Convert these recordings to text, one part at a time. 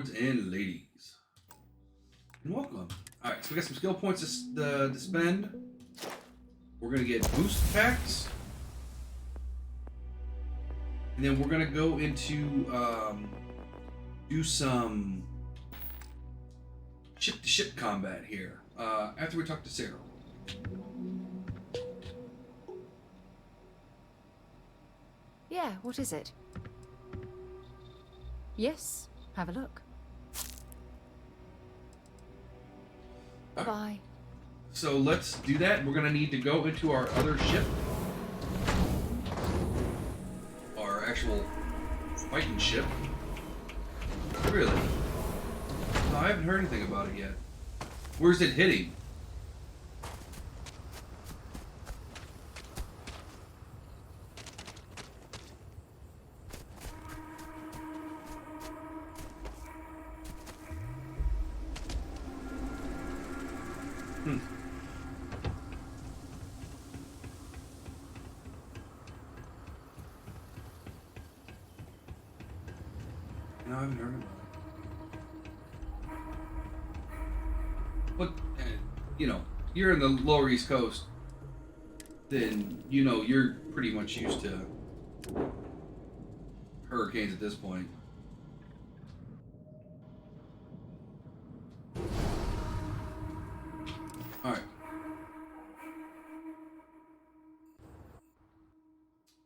lords and ladies. And welcome. Alright, so we got some skill points to spend. We're going to get boost packs. And then we're going to go into do some ship-to-ship combat here after we talk to Sarah. Yeah, what is it? Yes, have a look. Bye. So let's do that. We're going to need to go into our other ship. Our actual fighting ship. Really? No, I haven't heard anything about it yet. Where's it hitting? No, I haven't heard about it. But, you know, you're in the lower East Coast, then, you know, you're pretty much used to hurricanes at this point. Alright.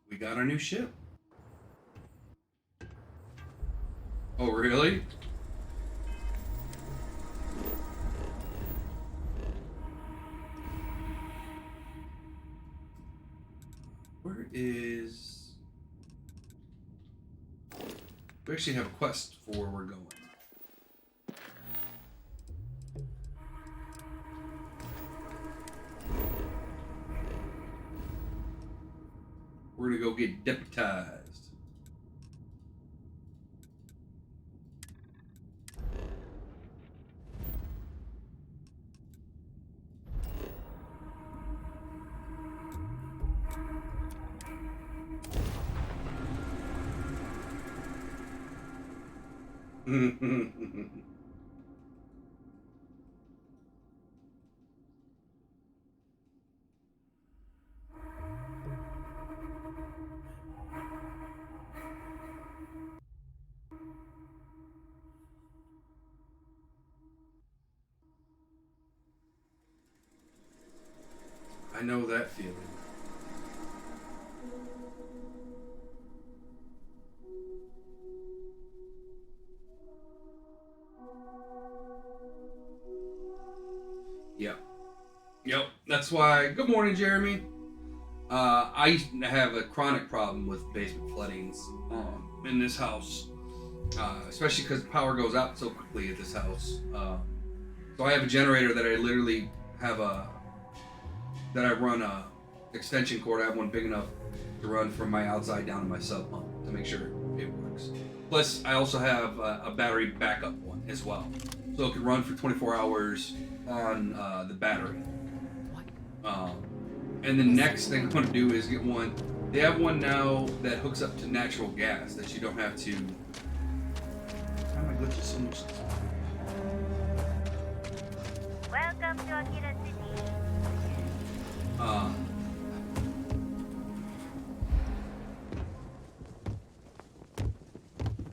We got our new ship. Oh, really? Where is... We actually have a quest for where we're going. We're gonna go get deputized. I know that feeling. Yep. That's why. Good morning, Jeremy. I used to have a chronic problem with basement floodings in this house, especially because power goes out so quickly at this house. So I have a generator that I literally have that I run a extension cord. I have one big enough to run from my outside down to my sub pump to make sure it works. Plus, I also have a battery backup one as well, so it can run for 24 hours on the battery. And the next thing I'm going to do is get one. They have one now that hooks up to natural gas that you don't have to. Why am I glitching so much? Welcome to Akira City.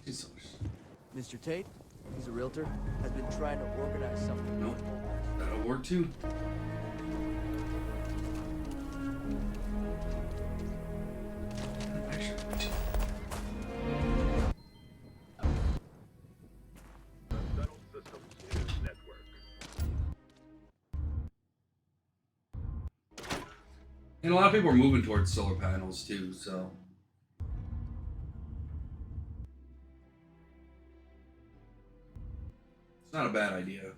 It's so much. Mr. Tate, he's a realtor, has been trying to organize something. Nope. That'll work too. And a lot of people are moving towards solar panels too, so. It's not a bad idea.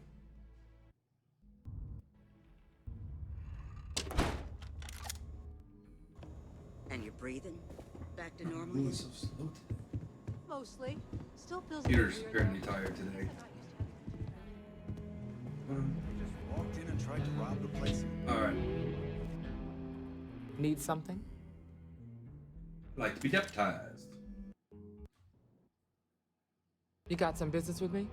And you're breathing? Back to normal? Moving so slow today. Mostly. Still feels Peter's weird. apparently tired today. Just walked in and tried to rob the place. Alright. Need something? I'd like to be deputized. You got some business with me?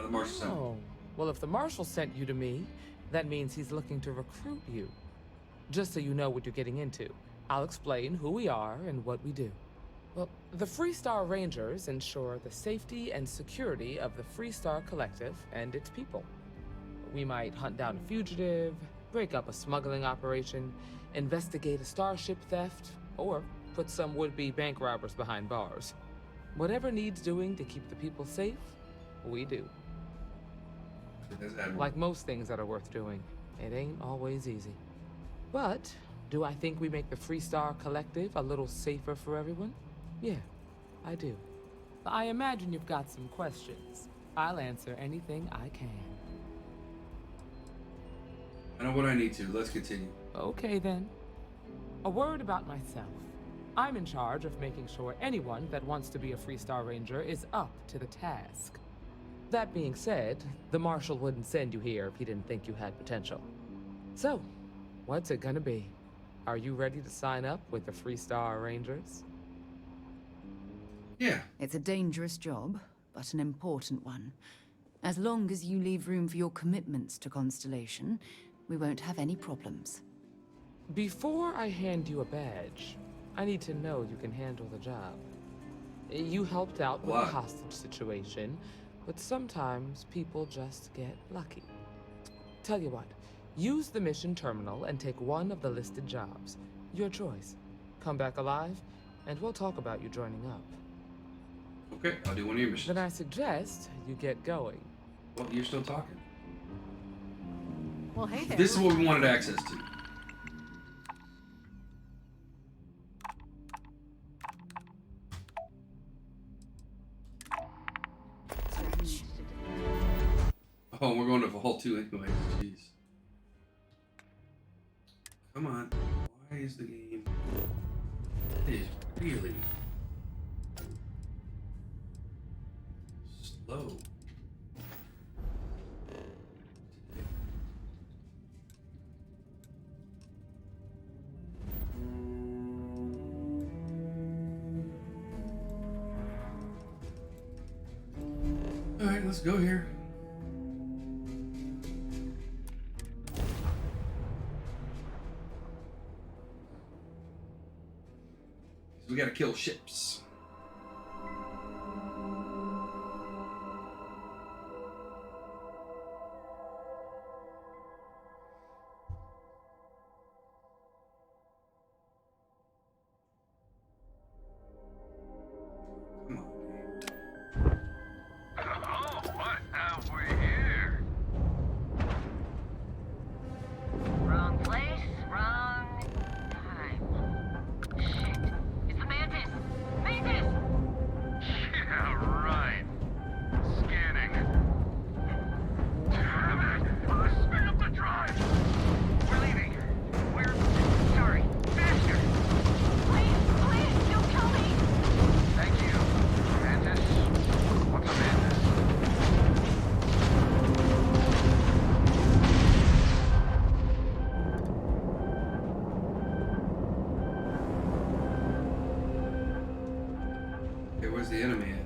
The marshal sent me. Oh, well, if the marshal sent you to me, that means he's looking to recruit you. Just so you know what you're getting into, I'll explain who we are and what we do. Well, the Freestar Rangers ensure the safety and security of the Freestar Collective and its people. We might hunt down a fugitive, break up a smuggling operation, investigate a starship theft, or put some would-be bank robbers behind bars. Whatever needs doing to keep the people safe, we do. Like most things that are worth doing, it ain't always easy. But do I think we make the Freestar Collective a little safer for everyone? Yeah, I do. I imagine you've got some questions. I'll answer anything I can. I know what I need to. Let's continue. Okay then. A word about myself. I'm in charge of making sure anyone that wants to be a Freestar Ranger is up to the task. That being said, the Marshal wouldn't send you here if he didn't think you had potential. So, what's it gonna be? Are you ready to sign up with the Freestar Rangers? Yeah. It's a dangerous job, but an important one. As long as you leave room for your commitments to Constellation, we won't have any problems. Before I hand you a badge, I need to know you can handle the job. You helped out with the hostage situation, but sometimes people just get lucky. Tell you what, use the mission terminal and take one of the listed jobs. Your choice. Come back alive, and we'll talk about you joining up. Okay, I'll do one of your missions. Then I suggest you get going. Well, you're still talking. Well, hey there. This is what we wanted access to. Oh, we're going to Vault 2 anyway. Jeez. Come on. Why is the game... It is really... slow. Alright, let's go here. So we gotta kill ships. Come on. Oh, what have we here? Wrong place, wrong time. Shit. It's the Mantis! Mantis! Yeah, right. Scanning. Damn it! Speed up the drive! We're leaving. We're sorry. Faster! Please, don't kill me! Thank you. Mantis? What's a mantis? Okay, where's the enemy at?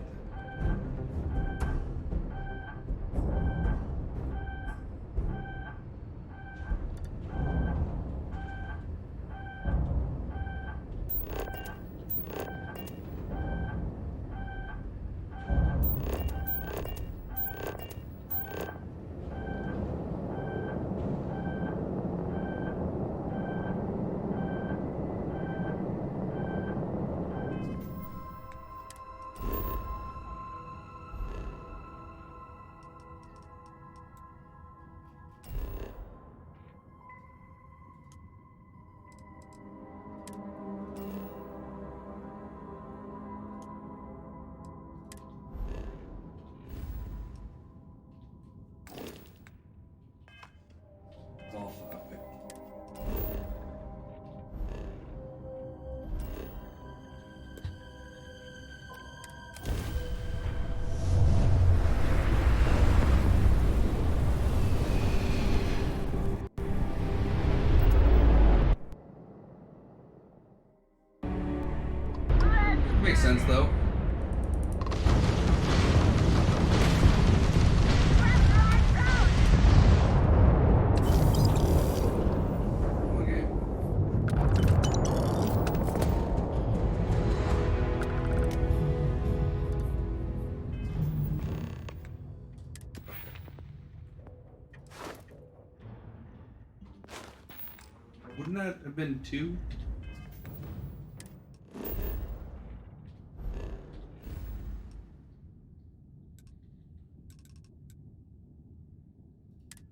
Wouldn't that have been 2?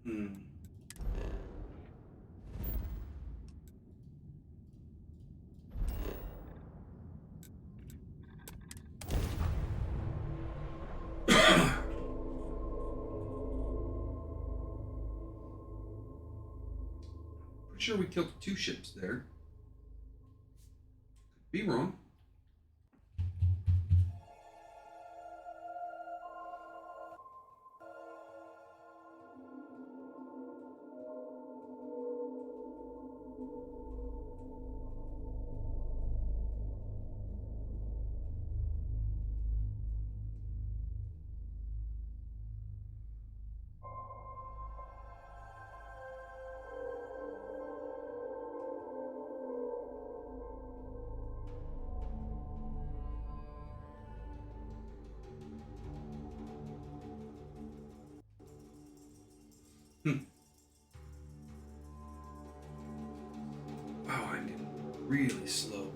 Hmm. Pretty sure we killed 2 ships there. Could be wrong. Wow, I'm getting really slow.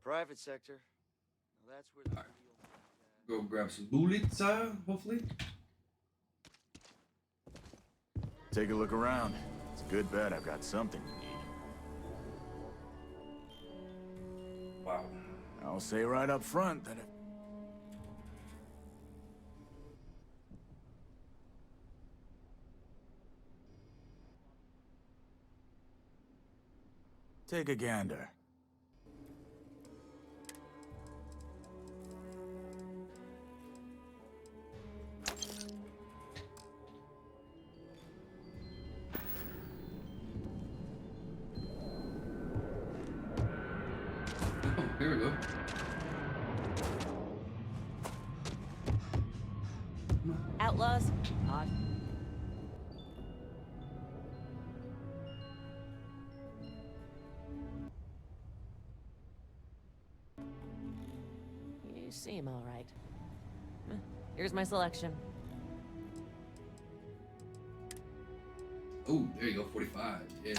Private sector. Well, that's where the All right. Go grab some bullets, hopefully. Take a look around. It's a good bet I've got something you need. Wow. I'll say right up front that if... Take a gander. Oh, here we go. Outlaws? Odd. You seem all right. Here's my selection. Oh, there you go, 45. Yeah.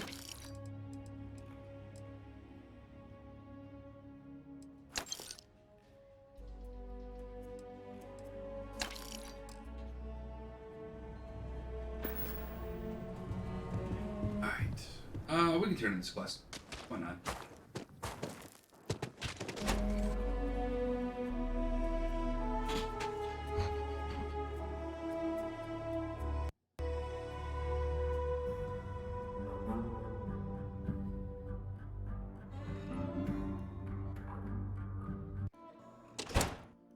Alright. We can turn in this quest. Why not?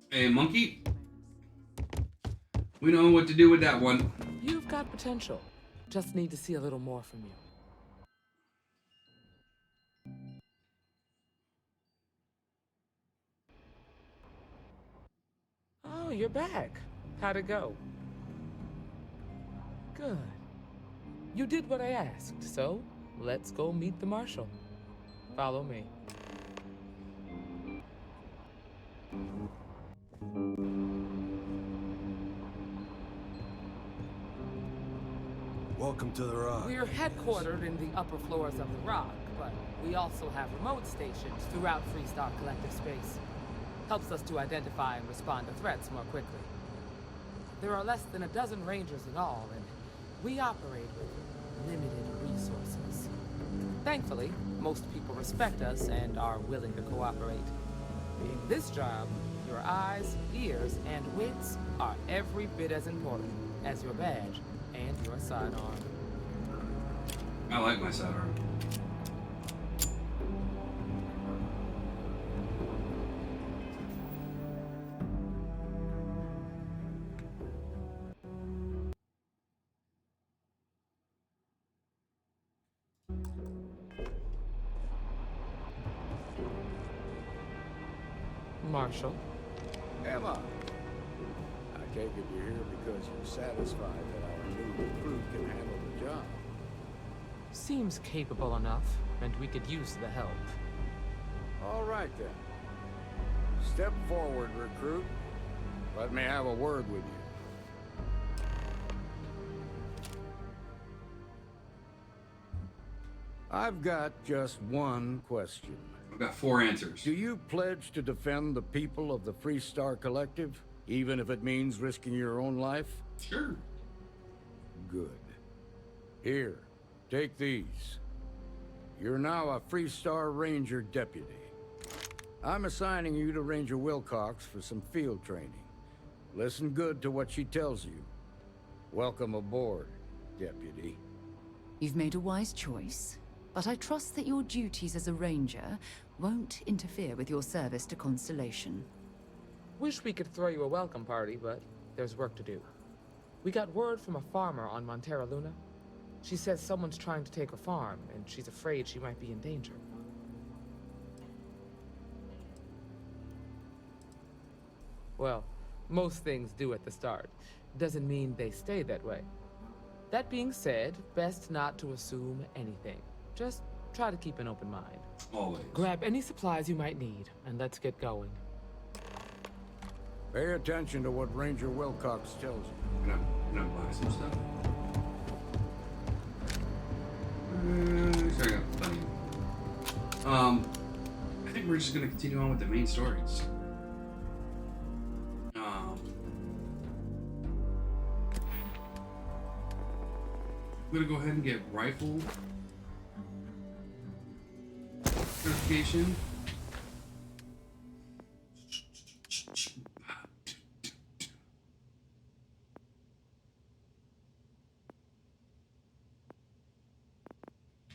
Hey, monkey. We know what to do with that one. You've got potential. Just need to see a little more from you. Oh, you're back. How'd it go? Good. You did what I asked, so let's go meet the marshal. Follow me. Welcome to the Rock. We're headquartered in the upper floors of the Rock, but we also have remote stations throughout Freestar Collective space. Helps us to identify and respond to threats more quickly. There are less than a dozen Rangers in all, and we operate with limited resources. Thankfully, most people respect us and are willing to cooperate. In this job, your eyes, ears, and wits are every bit as important as your badge and your sidearm. I like my sidearm. Marshal. Emma, I take it you're here because you're satisfied that our new recruit can handle the job. Seems capable enough, and we could use the help. All right, then. Step forward, recruit. Let me have a word with you. I've got just one question. I've got 4 answers. Do you pledge to defend the people of the Freestar Collective, even if it means risking your own life? Sure. Good. Here, take these. You're now a Freestar Ranger deputy. I'm assigning you to Ranger Wilcox for some field training. Listen good to what she tells you. Welcome aboard, deputy. You've made a wise choice, but I trust that your duties as a ranger won't interfere with your service to Constellation. Wish we could throw you a welcome party, but there's work to do. We got word from a farmer on Montera Luna. She says someone's trying to take her farm, and she's afraid she might be in danger. Well, most things do at the start. Doesn't mean they stay that way. That being said, best not to assume anything. Just try to keep an open mind. Always. Grab any supplies you might need, and let's get going. Pay attention to what Ranger Wilcox tells you. Can I buy some stuff? Sorry, I got plenty. I think we're just gonna continue on with the main stories. I'm gonna go ahead and get rifle certification.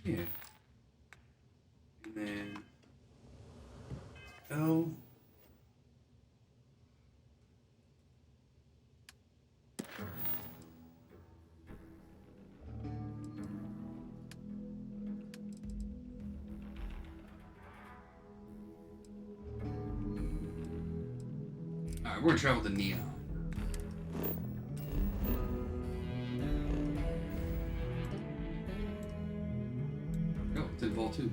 Yeah. And then L. Alright, we're gonna travel to Neon. Oh, it's in Vault 2.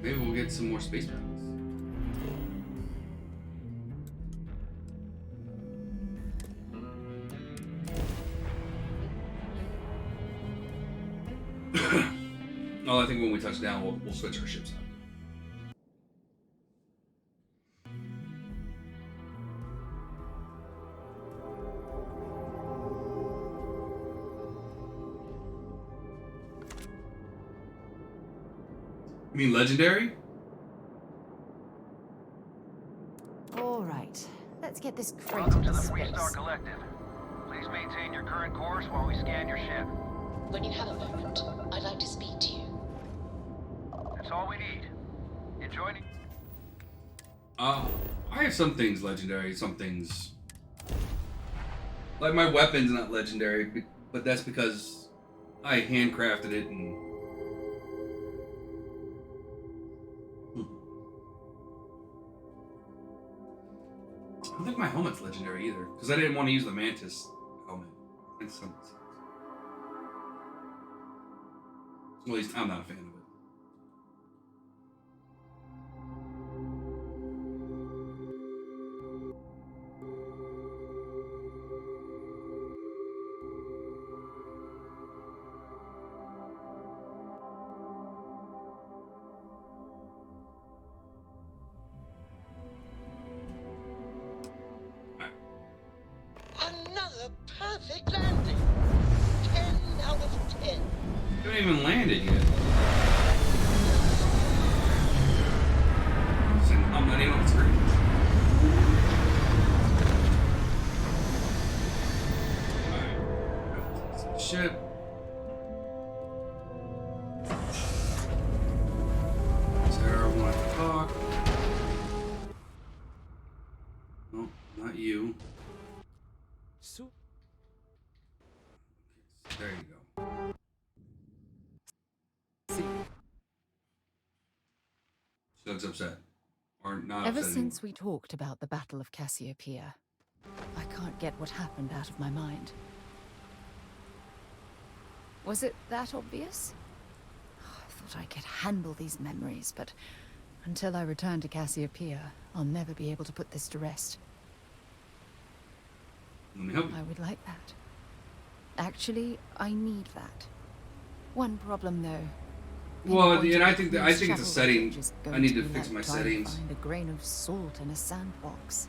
Maybe we'll get some more space battles. Oh, I think when we touch down, we'll switch our ships up. You mean legendary? All right. Let's get this crate Welcome to into the space. Freestar Collective. Please maintain your current course while we scan your ship. When you have a moment, I'd like to speak to you. That's all we need. Enjoy. I have some things legendary, some things... Like my weapon's not legendary, but that's because I handcrafted it and... I don't think my helmet's legendary either, because I didn't want to use the Mantis helmet. It's some... At least I'm not a fan of it. Another perfect landing. 10 out of 10. You haven't even landed yet. I'm not even on screen. Alright. Ship. Sarah wants to talk. No, not you. So There you go. see, She looks upset. Or not Ever upset since we talked about the Battle of Cassiopeia, I can't get what happened out of my mind. Was it that obvious? I thought I could handle these memories, but until I return to Cassiopeia, I'll never be able to put this to rest. Let me help you. I would like that. Actually, I need that. One problem, though. Well, and I think Pinpointing it's a these setting. shuttle wreckage is I going need to to be fix like my trying to settings. find a grain of salt in a sandbox.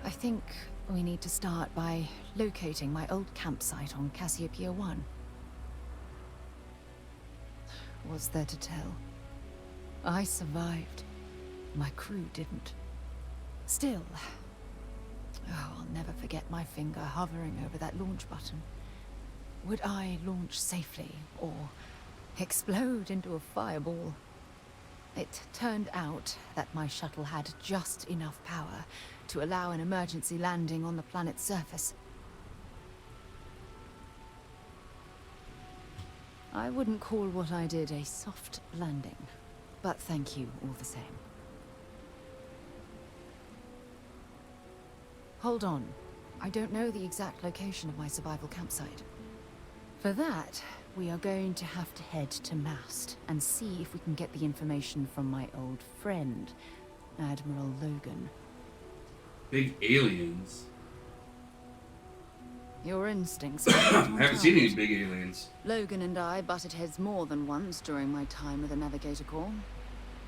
I think we need to start by locating my old campsite on Cassiopeia 1. What's there to tell? I survived. My crew didn't. Still, I'll never forget my finger hovering over that launch button. Would I launch safely, or explode into a fireball? It turned out that my shuttle had just enough power to allow an emergency landing on the planet's surface. I wouldn't call what I did a soft landing, but thank you all the same. Hold on. I don't know the exact location of my survival campsite. For that, we are going to have to head to Mast and see if we can get the information from my old friend, Admiral Logan. Big aliens. Your instincts I are right on haven't seen any target. big aliens. Logan and I butted heads more than once during my time with the Navigator Corps.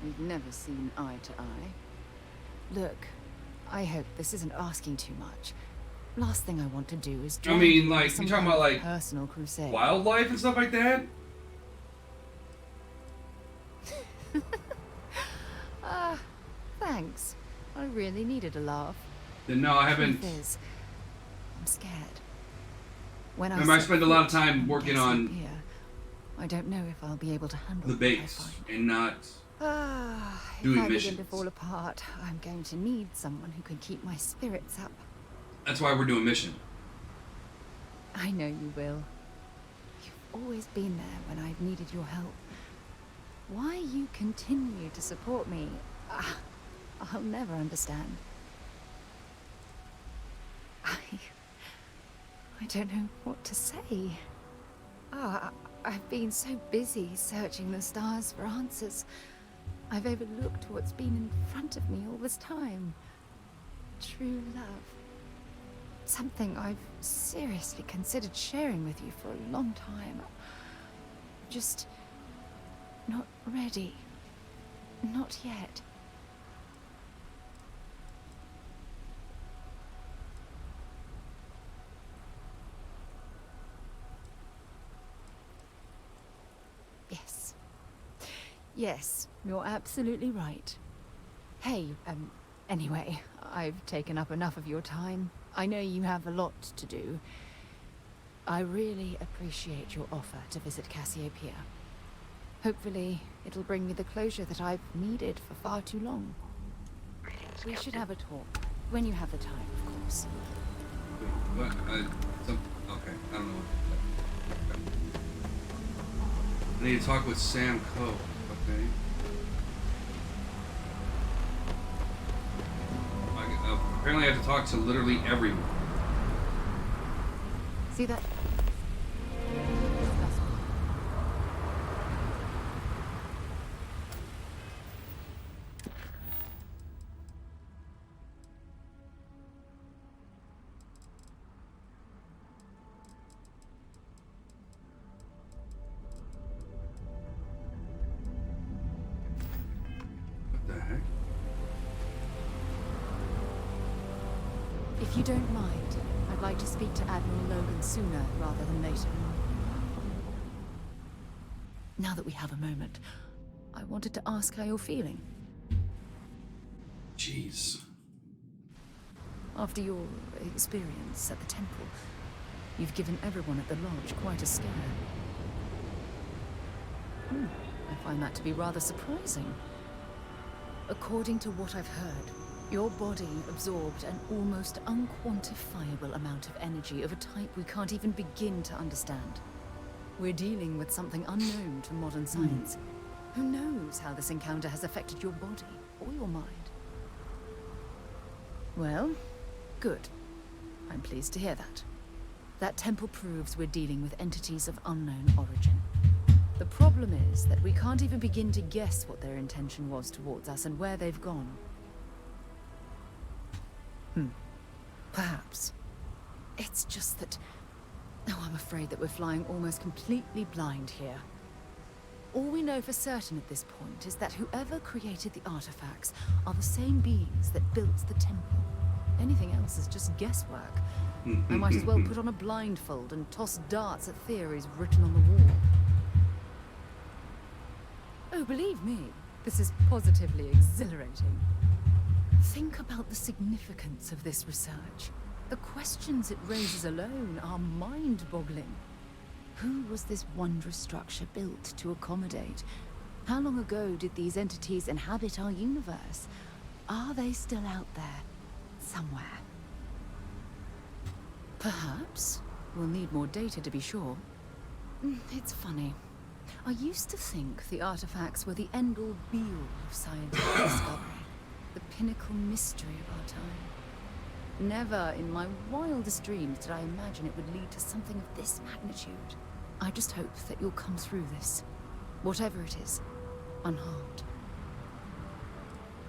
We've never seen eye to eye. Look, I hope this isn't asking too much. Last thing I want to do is I mean, like, some you talking kind about, of like, personal crusade. wildlife and stuff like that? Thanks. I really needed a laugh. Then no, I haven't. Truth is, I'm scared. When Remember, I set spend a lot of foot time working on Cassiopeia, I don't know if I'll be able to handle the what I base find. and not If doing I begin to missions. fall apart, I'm going to need someone who can keep my spirits up. That's why we're doing mission. I know you will. You've always been there when I've needed your help. Why you continue to support me, I'll never understand. I don't know what to say. I've been so busy searching the stars for answers. I've overlooked what's been in front of me all this time. True love. Something I've seriously considered sharing with you for a long time. Just not ready. Not yet. Yes. Yes, you're absolutely right. Hey, anyway, I've taken up enough of your time. I know you have a lot to do. I really appreciate your offer to visit Cassiopeia. Hopefully, it'll bring me the closure that I've needed for far too long. We should have a talk, when you have the time, of course. Wait, what? Okay, I don't know. I need to talk with Sam Coe. Okay. Apparently, I have to talk to literally everyone. See that? What the heck? If you don't mind, I'd like to speak to Admiral Logan sooner rather than later. Now that we have a moment, I wanted to ask how you're feeling. Jeez. After your experience at the temple, you've given everyone at the lodge quite a scare. I find that to be rather surprising. According to what I've heard, your body absorbed an almost unquantifiable amount of energy of a type we can't even begin to understand. We're dealing with something unknown to modern science. Who knows how this encounter has affected your body or your mind? Well, good. I'm pleased to hear that. That temple proves we're dealing with entities of unknown origin. The problem is that we can't even begin to guess what their intention was towards us and where they've gone. Perhaps. It's just that... Oh, I'm afraid that we're flying almost completely blind here. All we know for certain at this point is that whoever created the artifacts are the same beings that built the temple. Anything else is just guesswork. I might as well put on a blindfold and toss darts at theories written on the wall. Oh, believe me, this is positively exhilarating. Think about the significance of this research. The questions it raises alone are mind-boggling. Who was this wondrous structure built to accommodate? How long ago did these entities inhabit our universe? Are they still out there, somewhere? Perhaps. We'll need more data to be sure. It's funny. I used to think the artifacts were the end-all be-all of scientific discovery. The pinnacle mystery of our time. Never in my wildest dreams did I imagine it would lead to something of this magnitude. I just hope that you'll come through this, whatever it is, unharmed.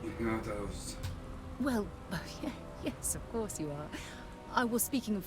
You know those. Well, yeah, yes, of course you are. I was speaking of